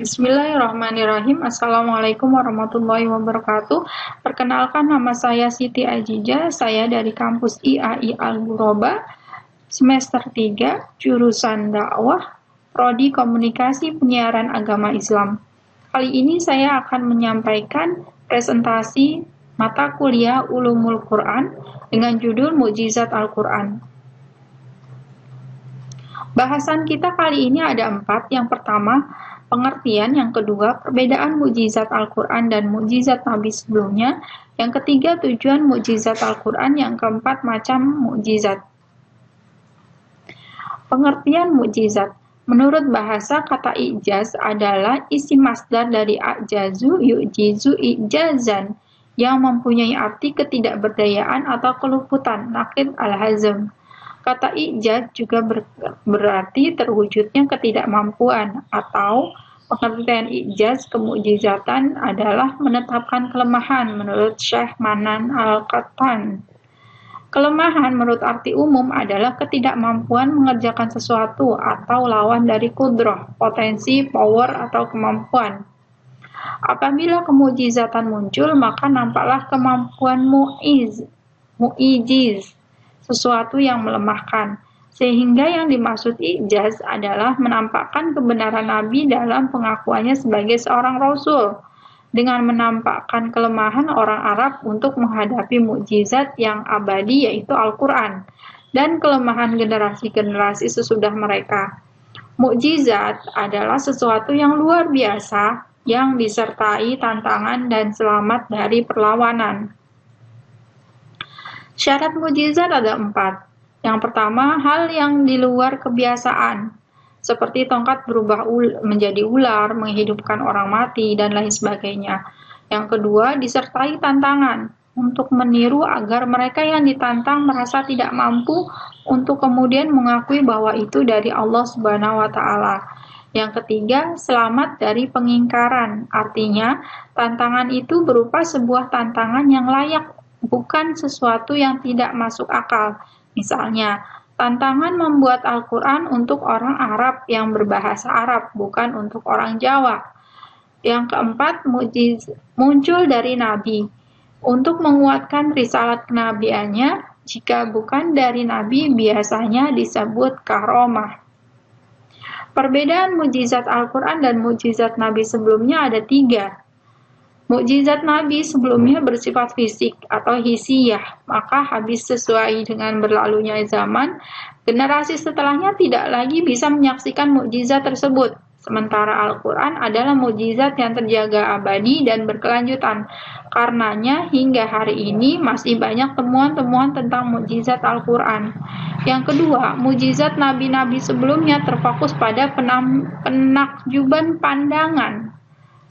Bismillahirrahmanirrahim. Assalamualaikum warahmatullahi wabarakatuh. Perkenalkan, nama saya Siti Ajijah. Saya dari kampus IAI Al-Ghuraba, semester 3, jurusan dakwah, prodi komunikasi penyiaran agama Islam. Kali ini saya akan menyampaikan presentasi mata kuliah Ulumul Quran dengan judul Mukjizat Al-Quran. Bahasan kita kali ini ada 4. Yang pertama, pengertian. Yang kedua, perbedaan mukjizat Al-Quran dan mukjizat Nabi sebelumnya. Yang ketiga, tujuan mukjizat Al-Quran. Yang keempat, macam mukjizat. Pengertian mukjizat. Menurut bahasa, kata ijaz adalah isim masdar dari ajazu, yu'jizu, ijazan, yang mempunyai arti ketidakberdayaan atau keluputan, naqid al-hazm. Kata ijaz juga berarti terwujudnya ketidakmampuan, atau pengertian ijaz kemukjizatan adalah menetapkan kelemahan menurut Syekh Manan Al-Qattan. Kelemahan menurut arti umum adalah ketidakmampuan mengerjakan sesuatu atau lawan dari kudrah, potensi, power, atau kemampuan. Apabila kemukjizatan muncul, maka nampaklah kemampuan mu'ijiz, sesuatu yang melemahkan, sehingga yang dimaksud ijaz adalah menampakkan kebenaran Nabi dalam pengakuannya sebagai seorang Rasul, dengan menampakkan kelemahan orang Arab untuk menghadapi mukjizat yang abadi yaitu Al-Quran, dan kelemahan generasi-generasi sesudah mereka. Mukjizat adalah sesuatu yang luar biasa, yang disertai tantangan dan selamat dari perlawanan. Syarat mukjizat ada 4. Yang pertama, hal yang di luar kebiasaan, seperti tongkat berubah menjadi ular, menghidupkan orang mati, dan lain sebagainya. Yang kedua, disertai tantangan, untuk meniru agar mereka yang ditantang merasa tidak mampu untuk kemudian mengakui bahwa itu dari Allah Subhanahu wa Ta'ala. Yang ketiga, selamat dari pengingkaran, artinya tantangan itu berupa sebuah tantangan yang layak, bukan sesuatu yang tidak masuk akal. Misalnya, tantangan membuat Al-Quran untuk orang Arab yang berbahasa Arab, bukan untuk orang Jawa. Yang keempat, muncul dari Nabi, untuk menguatkan risalat kenabiannya. Jika bukan dari Nabi, biasanya disebut karomah. Perbedaan mukjizat Al-Quran dan mukjizat Nabi sebelumnya ada 3. Mukjizat Nabi sebelumnya bersifat fisik atau hisiyah, maka habis sesuai dengan berlalunya zaman, generasi setelahnya tidak lagi bisa menyaksikan mukjizat tersebut. Sementara Al-Quran adalah mukjizat yang terjaga abadi dan berkelanjutan. Karenanya hingga hari ini masih banyak temuan-temuan tentang mukjizat Al-Quran. Yang kedua, mukjizat nabi-nabi sebelumnya terfokus pada penakjuban pandangan.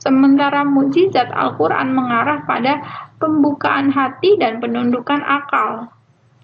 Sementara mukjizat Al-Quran mengarah pada pembukaan hati dan penundukan akal.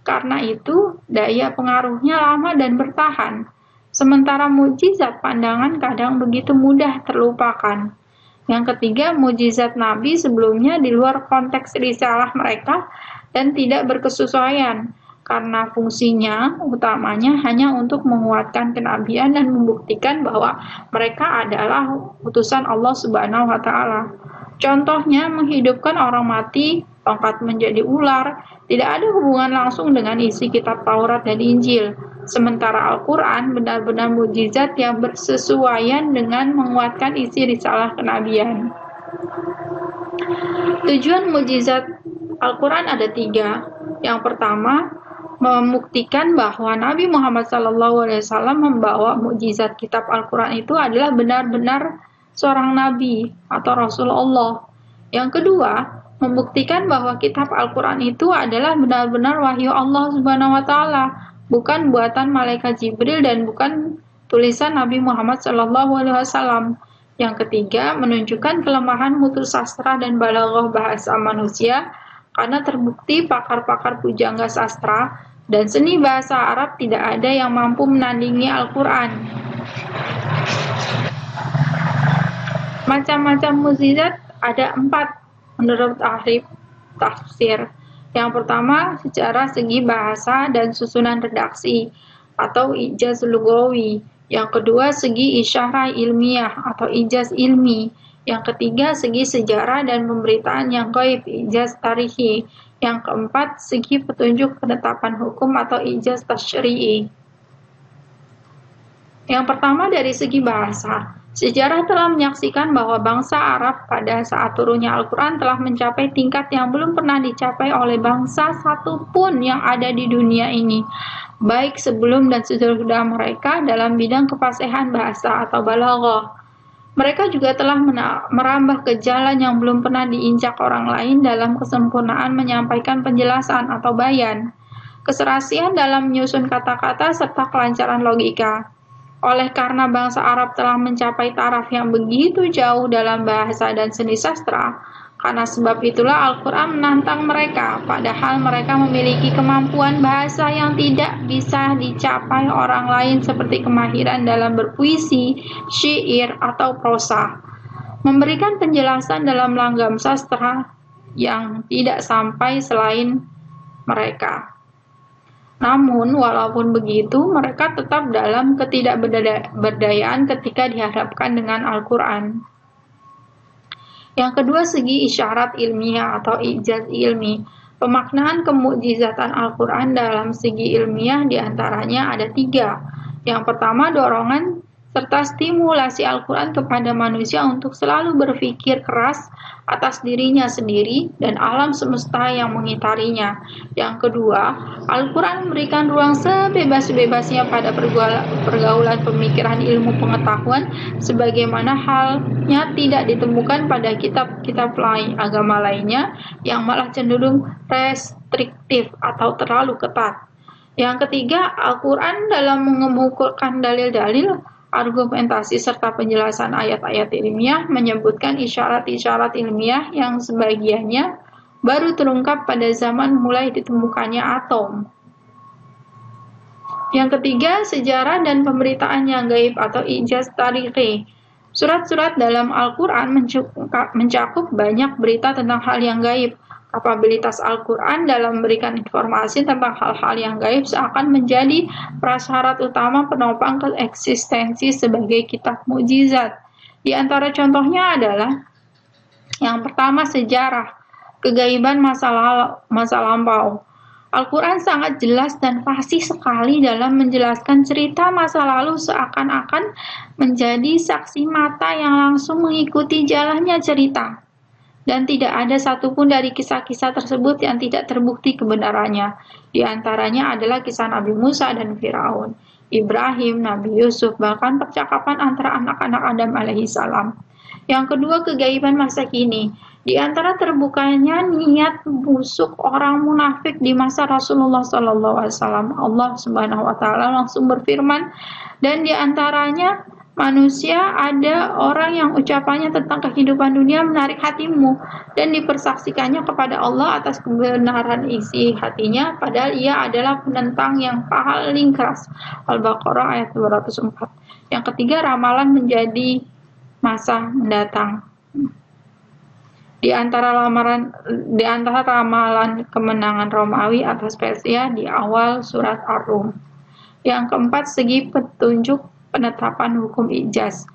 Karena itu, daya pengaruhnya lama dan bertahan. Sementara mukjizat pandangan kadang begitu mudah terlupakan. Yang ketiga, mukjizat Nabi sebelumnya di luar konteks risalah mereka dan tidak berkesesuaian, karena fungsinya utamanya hanya untuk menguatkan kenabian dan membuktikan bahwa mereka adalah utusan Allah Subhanahu wa Ta'ala. Contohnya, menghidupkan orang mati, tongkat menjadi ular, tidak ada hubungan langsung dengan isi kitab Taurat dan Injil. Sementara Al-Quran benar-benar mukjizat yang bersesuaian dengan menguatkan isi risalah kenabian. Tujuan mukjizat Al-Quran ada 3. Yang pertama, membuktikan bahwa Nabi Muhammad SAW membawa mukjizat kitab Al-Quran itu adalah benar-benar seorang Nabi atau Rasulullah. Yang kedua, membuktikan bahwa kitab Al-Quran itu adalah benar-benar wahyu Allah Subhanahu wa Ta'ala, bukan buatan malaikat Jibril dan bukan tulisan Nabi Muhammad SAW. Yang ketiga, menunjukkan kelemahan mutu sastra dan balaghah bahasa manusia, karena terbukti pakar-pakar pujangga sastra dan seni bahasa Arab tidak ada yang mampu menandingi Al-Quran. Macam-macam mukjizat ada 4 menurut ahli tafsir. Yang pertama, secara segi bahasa dan susunan redaksi atau ijaz lugawi. Yang kedua, segi isyarah ilmiah atau ijaz ilmi. Yang ketiga, segi sejarah dan pemberitaan yang gaib, ijaz tarihi. Yang keempat, segi petunjuk penetapan hukum atau ijaz tasyri'i. Yang pertama dari segi bahasa. Sejarah telah menyaksikan bahwa bangsa Arab pada saat turunnya Al-Quran telah mencapai tingkat yang belum pernah dicapai oleh bangsa satupun yang ada di dunia ini, baik sebelum dan sesudah mereka dalam bidang kefasihan bahasa atau balaghah. Mereka juga telah merambah ke jalan yang belum pernah diinjak orang lain dalam kesempurnaan menyampaikan penjelasan atau bayan, keserasian dalam menyusun kata-kata, serta kelancaran logika. Oleh karena bangsa Arab telah mencapai taraf yang begitu jauh dalam bahasa dan seni sastra, karena sebab itulah Al-Quran menantang mereka, padahal mereka memiliki kemampuan bahasa yang tidak bisa dicapai orang lain seperti kemahiran dalam berpuisi, syair, atau prosa. Memberikan penjelasan dalam langgam sastra yang tidak sampai selain mereka. Namun, walaupun begitu, mereka tetap dalam ketidakberdayaan ketika dihadapkan dengan Al-Quran. Yang kedua, segi isyarat ilmiah atau ijaz ilmi. Pemaknaan kemukjizatan Al-Quran dalam segi ilmiah diantaranya ada 3. Yang pertama, dorongan serta stimulasi Al-Quran kepada manusia untuk selalu berpikir keras atas dirinya sendiri dan alam semesta yang mengitarinya. Yang kedua, Al-Quran memberikan ruang sebebas-bebasnya pada pergaulan pemikiran ilmu pengetahuan, sebagaimana halnya tidak ditemukan pada kitab-kitab agama lainnya yang malah cenderung restriktif atau terlalu ketat. Yang ketiga, Al-Quran dalam mengemukakan dalil-dalil, argumentasi serta penjelasan ayat-ayat ilmiah menyebutkan isyarat-isyarat ilmiah yang sebagiannya baru terungkap pada zaman mulai ditemukannya atom. Yang ketiga, sejarah dan pemberitaan yang gaib atau ijaz tarihi. Surat-surat dalam Al-Quran mencakup banyak berita tentang hal yang gaib. Kapabilitas Al-Quran dalam memberikan informasi tentang hal-hal yang gaib seakan menjadi prasyarat utama penopang eksistensi sebagai kitab mukjizat. Di antara contohnya adalah yang pertama, sejarah, kegaiban masa lampau. Al-Quran sangat jelas dan fasih sekali dalam menjelaskan cerita masa lalu seakan-akan menjadi saksi mata yang langsung mengikuti jalannya cerita. Dan tidak ada satupun dari kisah-kisah tersebut yang tidak terbukti kebenarannya. Di antaranya adalah kisah Nabi Musa dan Firaun, Ibrahim, Nabi Yusuf, bahkan percakapan antara anak-anak Adam alaihissalam. Yang kedua, kegaiban masa kini. Di antara terbukanya niat busuk orang munafik di masa Rasulullah SAW, Allah Subhanahu wa Ta'ala langsung berfirman, dan di antaranya manusia ada orang yang ucapannya tentang kehidupan dunia menarik hatimu dan dipersaksikannya kepada Allah atas kebenaran isi hatinya, padahal ia adalah penentang yang paling keras. Al-Baqarah ayat 204. Yang ketiga, ramalan menjadi masa mendatang. Di antara ramalan kemenangan Romawi atas Persia di awal surat Ar-Rum. Yang keempat, segi petunjuk penetapan hukum ijaz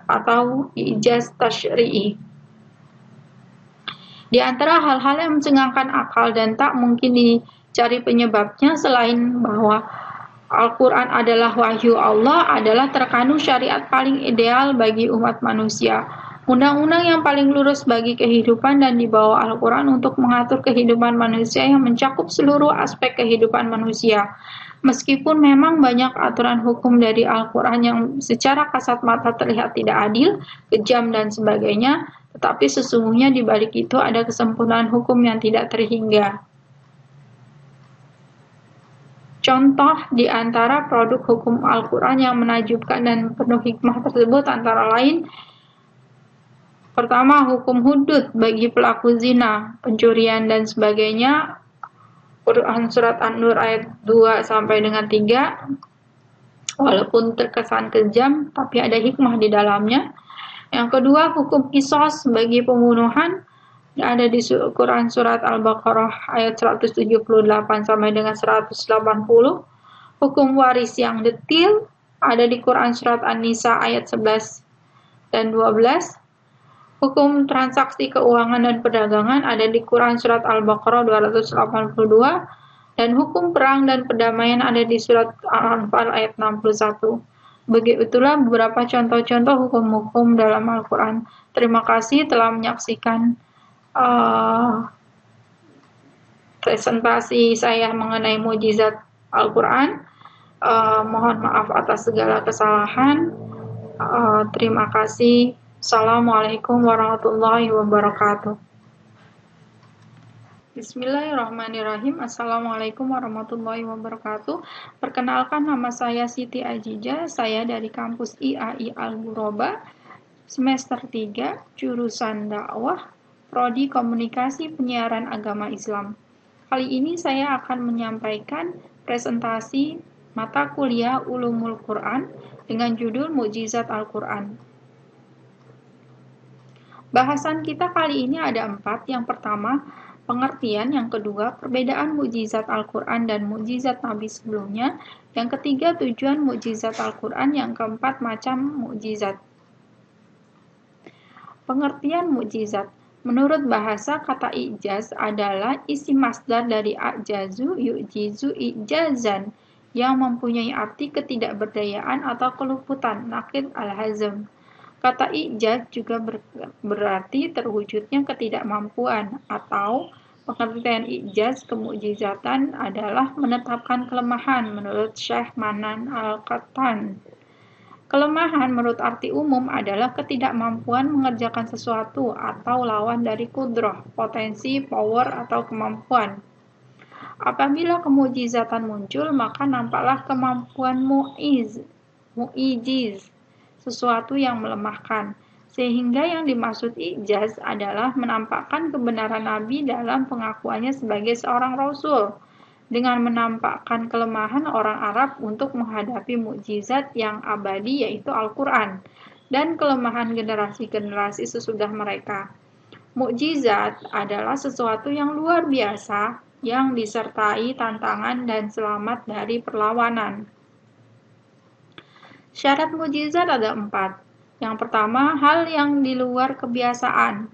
atau ijaz tasyri'i. Di antara hal-hal yang mencengangkan akal dan tak mungkin dicari penyebabnya selain bahwa Al-Quran adalah wahyu Allah adalah terkandung syariat paling ideal bagi umat manusia, undang-undang yang paling lurus bagi kehidupan, dan dibawa Al-Quran untuk mengatur kehidupan manusia yang mencakup seluruh aspek kehidupan manusia. Meskipun memang banyak aturan hukum dari Al-Quran yang secara kasat mata terlihat tidak adil, kejam, dan sebagainya, tetapi sesungguhnya di balik itu ada kesempurnaan hukum yang tidak terhingga. Contoh di antara produk hukum Al-Quran yang menakjubkan dan penuh hikmah tersebut antara lain, pertama, hukum hudud bagi pelaku zina, pencurian, dan sebagainya. Quran Surat An-Nur ayat 2 sampai dengan 3, walaupun terkesan kejam, tapi ada hikmah di dalamnya. Yang kedua, hukum qisas bagi pembunuhan, ada di Quran Surat Al-Baqarah ayat 178 sampai dengan 180. Hukum waris yang detil ada di Quran surat An-Nisa ayat 11 dan 12. Hukum transaksi keuangan dan perdagangan ada di Quran surat Al-Baqarah 282, dan hukum perang dan perdamaian ada di surat Al-Anfal ayat 61. Begitulah beberapa contoh-contoh hukum-hukum dalam Al-Quran. Terima kasih telah menyaksikan presentasi saya mengenai mukjizat Al-Quran. Mohon maaf atas segala kesalahan. Terima kasih. Assalamualaikum warahmatullahi wabarakatuh. Bismillahirrahmanirrahim. Assalamualaikum warahmatullahi wabarakatuh. Perkenalkan, nama saya Siti Ajija. Saya dari kampus IAI Al-Ghuraba, semester 3, jurusan dakwah, prodi komunikasi penyiaran agama Islam. Kali ini saya akan menyampaikan presentasi mata kuliah Ulumul Quran dengan judul Mukjizat Al-Quran. Bahasan kita kali ini ada 4. Yang pertama, pengertian. Yang kedua, perbedaan mukjizat Al-Quran dan mukjizat Nabi sebelumnya. Yang ketiga, tujuan mukjizat Al-Quran. Yang keempat, macam mukjizat. Pengertian mukjizat. Menurut bahasa, kata ijaz adalah isim masdar dari ajazu, yu'jizu, ijazan, yang mempunyai arti ketidakberdayaan atau keluputan, naqid al-hazm. Kata ijaz juga berarti terwujudnya ketidakmampuan, atau pengertian ijaz kemukjizatan adalah menetapkan kelemahan menurut Syekh Manan Al-Qattan. Kelemahan menurut arti umum adalah ketidakmampuan mengerjakan sesuatu atau lawan dari kudrah, potensi, power, atau kemampuan. Apabila kemukjizatan muncul, maka nampaklah kemampuan mu'ijiz, sesuatu yang melemahkan, sehingga yang dimaksud ijaz adalah menampakkan kebenaran Nabi dalam pengakuannya sebagai seorang Rasul, dengan menampakkan kelemahan orang Arab untuk menghadapi mukjizat yang abadi yaitu Al-Quran, dan kelemahan generasi-generasi sesudah mereka. Mukjizat adalah sesuatu yang luar biasa, yang disertai tantangan dan selamat dari perlawanan. Syarat mukjizat ada 4. Yang pertama, hal yang di luar kebiasaan,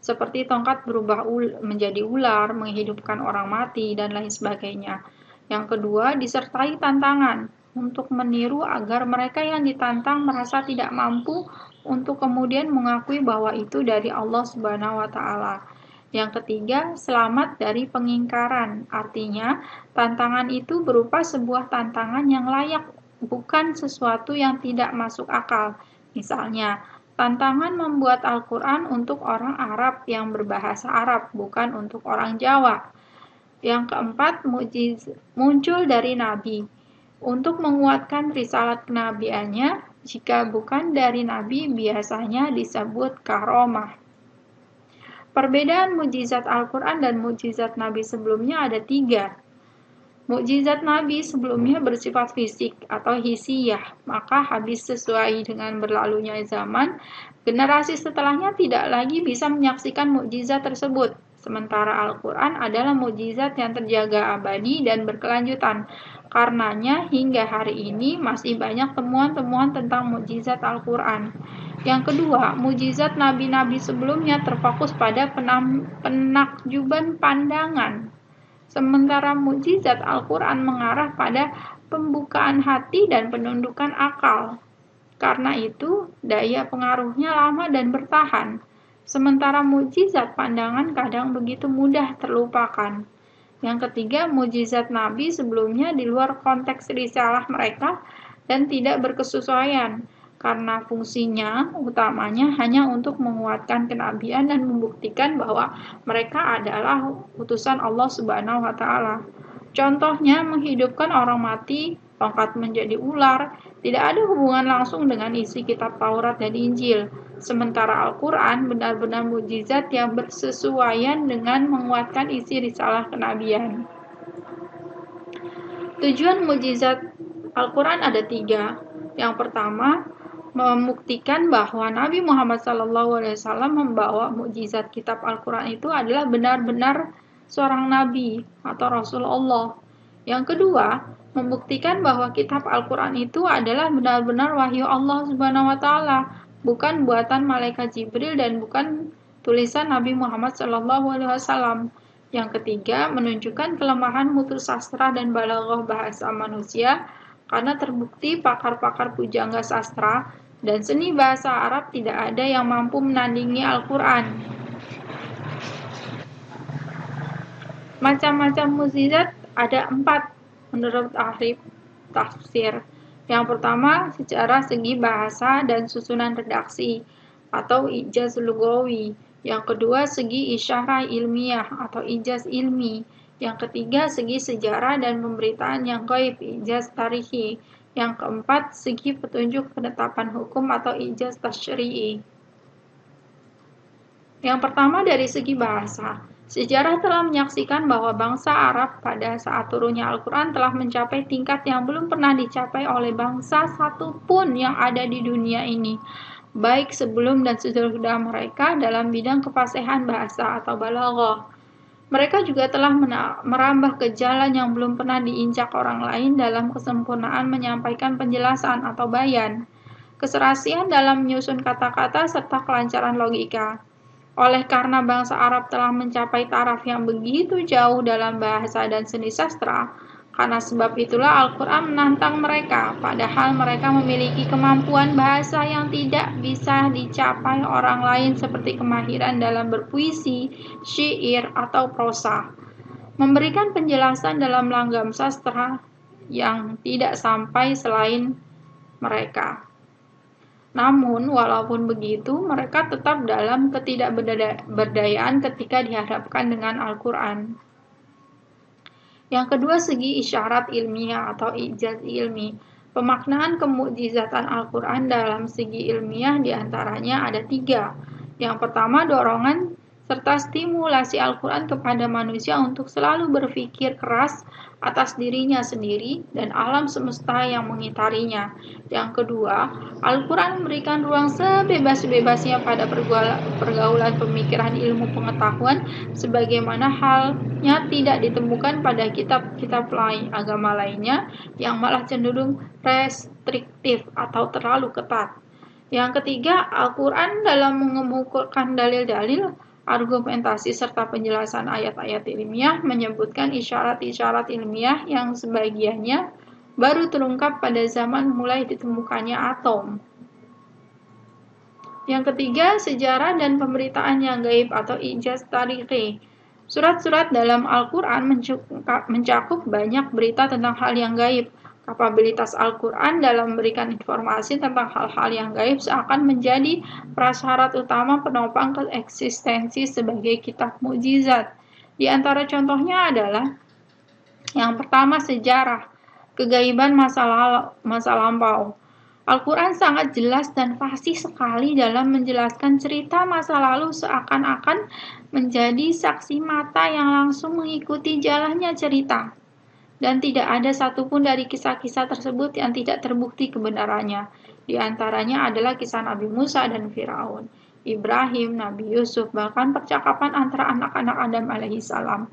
seperti tongkat berubah menjadi ular, menghidupkan orang mati, dan lain sebagainya. Yang kedua, disertai tantangan, untuk meniru agar mereka yang ditantang merasa tidak mampu untuk kemudian mengakui bahwa itu dari Allah Subhanahu wa Ta'ala. Yang ketiga, selamat dari pengingkaran, artinya tantangan itu berupa sebuah tantangan yang layak, bukan sesuatu yang tidak masuk akal. Misalnya, tantangan membuat Al-Quran untuk orang Arab yang berbahasa Arab, bukan untuk orang Jawa. Yang keempat, muncul dari Nabi, untuk menguatkan risalat kenabiannya. Jika bukan dari Nabi, biasanya disebut karomah. Perbedaan mukjizat Al-Quran dan mukjizat Nabi sebelumnya ada 3. Mukjizat Nabi sebelumnya bersifat fisik atau hisiyah, maka habis sesuai dengan berlalunya zaman, generasi setelahnya tidak lagi bisa menyaksikan mukjizat tersebut. Sementara Al-Quran adalah mukjizat yang terjaga abadi dan berkelanjutan. Karenanya hingga hari ini masih banyak temuan-temuan tentang mukjizat Al-Quran. Yang kedua, mukjizat nabi-nabi sebelumnya terfokus pada penakjuban pandangan. Sementara mukjizat Al-Quran mengarah pada pembukaan hati dan penundukan akal. Karena itu, daya pengaruhnya lama dan bertahan. Sementara mukjizat pandangan kadang begitu mudah terlupakan. Yang ketiga, mukjizat Nabi sebelumnya di luar konteks risalah mereka dan tidak berkesesuaian, karena fungsinya utamanya hanya untuk menguatkan kenabian dan membuktikan bahwa mereka adalah utusan Allah Subhanahu wa Ta'ala. Contohnya, menghidupkan orang mati, tongkat menjadi ular, tidak ada hubungan langsung dengan isi kitab Taurat dan Injil. Sementara Al-Quran benar-benar mukjizat yang bersesuaian dengan menguatkan isi risalah kenabian. Tujuan mukjizat Al-Quran ada 3. Yang pertama, membuktikan bahwa Nabi Muhammad SAW membawa mukjizat kitab Al-Quran itu adalah benar-benar seorang nabi atau Rasulullah. Yang kedua, membuktikan bahwa kitab Al-Quran itu adalah benar-benar wahyu Allah Subhanahu wa Ta'ala, bukan buatan malaikat Jibril dan bukan tulisan Nabi Muhammad SAW. Yang ketiga, menunjukkan kelemahan mutu sastra dan balaghah bahasa manusia, karena terbukti pakar-pakar pujangga sastra dan seni bahasa Arab tidak ada yang mampu menandingi Al-Quran. Macam-macam mukjizat ada 4 menurut ahli tafsir. Yang pertama, secara segi bahasa dan susunan redaksi atau ijaz lugawi. Yang kedua, segi isyarah ilmiah atau ijaz ilmi. Yang ketiga, segi sejarah dan pemberitaan yang gaib, ijaz tarihi. Yang keempat, segi petunjuk penetapan hukum atau ijaz tasyri'i. Yang pertama, dari segi bahasa. Sejarah telah menyaksikan bahwa bangsa Arab pada saat turunnya Al-Quran telah mencapai tingkat yang belum pernah dicapai oleh bangsa satupun yang ada di dunia ini, baik sebelum dan sesudah mereka dalam bidang kefasihan bahasa atau balaghah. Mereka juga telah merambah ke jalan yang belum pernah diinjak orang lain dalam kesempurnaan menyampaikan penjelasan atau bayan, keserasian dalam menyusun kata-kata, serta kelancaran logika. Oleh karena bangsa Arab telah mencapai taraf yang begitu jauh dalam bahasa dan seni sastra, karena sebab itulah Al-Quran menantang mereka, padahal mereka memiliki kemampuan bahasa yang tidak bisa dicapai orang lain seperti kemahiran dalam berpuisi, syair, atau prosa. Memberikan penjelasan dalam langgam sastra yang tidak sampai selain mereka. Namun, walaupun begitu, mereka tetap dalam ketidakberdayaan ketika dihadapkan dengan Al-Quran. Yang kedua, segi isyarat ilmiah atau ijaz ilmi. Pemaknaan kemukjizatan Al-Quran dalam segi ilmiah diantaranya ada 3. Yang pertama, dorongan serta stimulasi Al-Quran kepada manusia untuk selalu berpikir keras atas dirinya sendiri dan alam semesta yang mengitarinya. Yang kedua, Al-Quran memberikan ruang sebebas-bebasnya pada pergaulan pemikiran ilmu pengetahuan, sebagaimana halnya tidak ditemukan pada kitab-kitab lain agama lainnya yang malah cenderung restriktif atau terlalu ketat. Yang ketiga, Al-Quran dalam mengemukakan dalil-dalil, argumentasi serta penjelasan ayat-ayat ilmiah menyebutkan isyarat-isyarat ilmiah yang sebagiannya baru terungkap pada zaman mulai ditemukannya atom. Yang ketiga, sejarah dan pemberitaan yang gaib atau ijaz tarihi. Surat-surat dalam Al-Quran mencakup banyak berita tentang hal yang gaib. Kapabilitas Al-Quran dalam memberikan informasi tentang hal-hal yang gaib seakan menjadi prasyarat utama penopang eksistensi sebagai kitab mukjizat. Di antara contohnya adalah yang pertama, sejarah, kegaiban masa lampau. Al-Quran sangat jelas dan fasih sekali dalam menjelaskan cerita masa lalu seakan-akan menjadi saksi mata yang langsung mengikuti jalannya cerita. Dan tidak ada satupun dari kisah-kisah tersebut yang tidak terbukti kebenarannya. Di antaranya adalah kisah Nabi Musa dan Firaun, Ibrahim, Nabi Yusuf, bahkan percakapan antara anak-anak Adam alaihissalam.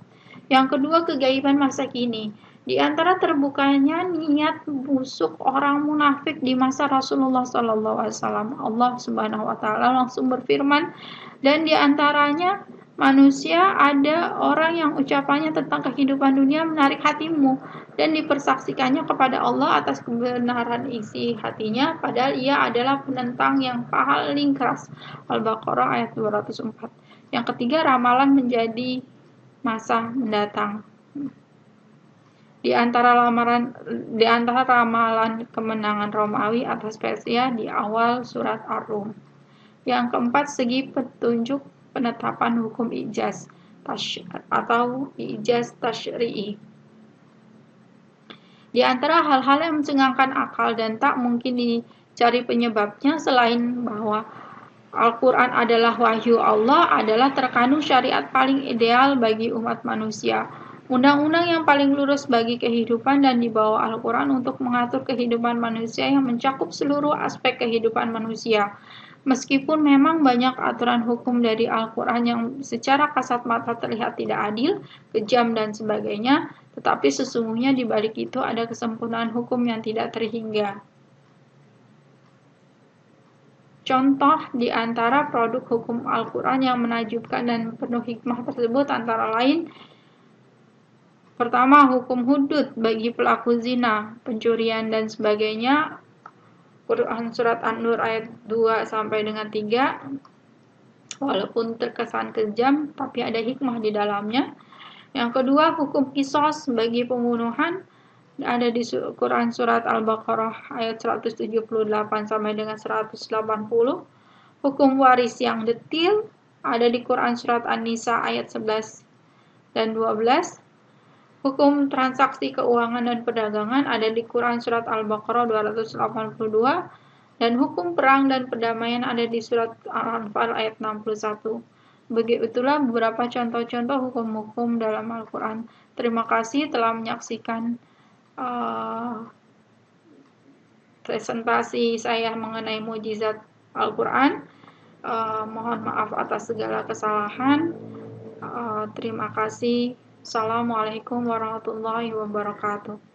Yang kedua, kegaiban masa kini. Di antara terbukanya niat busuk orang munafik di masa Rasulullah SAW, Allah Subhanahu wa Ta'ala langsung berfirman, dan di antaranya manusia ada orang yang ucapannya tentang kehidupan dunia menarik hatimu dan dipersaksikannya kepada Allah atas kebenaran isi hatinya, padahal ia adalah penentang yang paling keras. Al-Baqarah ayat 204. Yang ketiga, ramalan menjadi masa mendatang. Di antara ramalan kemenangan Romawi atas Persia di awal surat Ar-Rum. Yang keempat, segi petunjuk penetapan hukum ijaz atau ijaz tasyri'i. Di antara hal-hal yang mencengangkan akal dan tak mungkin dicari penyebabnya selain bahwa Al-Quran adalah wahyu Allah adalah terkandung syariat paling ideal bagi umat manusia, undang-undang yang paling lurus bagi kehidupan, dan dibawa Al-Quran untuk mengatur kehidupan manusia yang mencakup seluruh aspek kehidupan manusia. Meskipun memang banyak aturan hukum dari Al-Quran yang secara kasat mata terlihat tidak adil, kejam, dan sebagainya, Tetapi sesungguhnya di balik itu ada kesempurnaan hukum yang tidak terhingga. Contoh di antara produk hukum Al-Quran yang menakjubkan dan penuh hikmah tersebut antara lain: pertama, hukum hudud bagi pelaku zina, pencurian dan sebagainya. Quran Surat An-Nur ayat 2 sampai dengan 3. Walaupun terkesan kejam, tapi ada hikmah di dalamnya. Yang kedua, hukum kisos bagi pembunuhan, ada di Quran Surat Al-Baqarah ayat 178 sampai dengan 180. Hukum waris yang detil ada di Quran Surat An-Nisa ayat 11 dan 12. Hukum transaksi keuangan dan perdagangan ada di Quran Surat Al-Baqarah 282. Dan hukum perang dan perdamaian ada di Surat Al-Anfal ayat 61. Begitulah beberapa contoh-contoh hukum-hukum dalam Al-Quran. Terima kasih telah menyaksikan presentasi saya mengenai mukjizat Al-Quran. Mohon maaf atas segala kesalahan. Terima kasih. Assalamualaikum warahmatullahi wabarakatuh.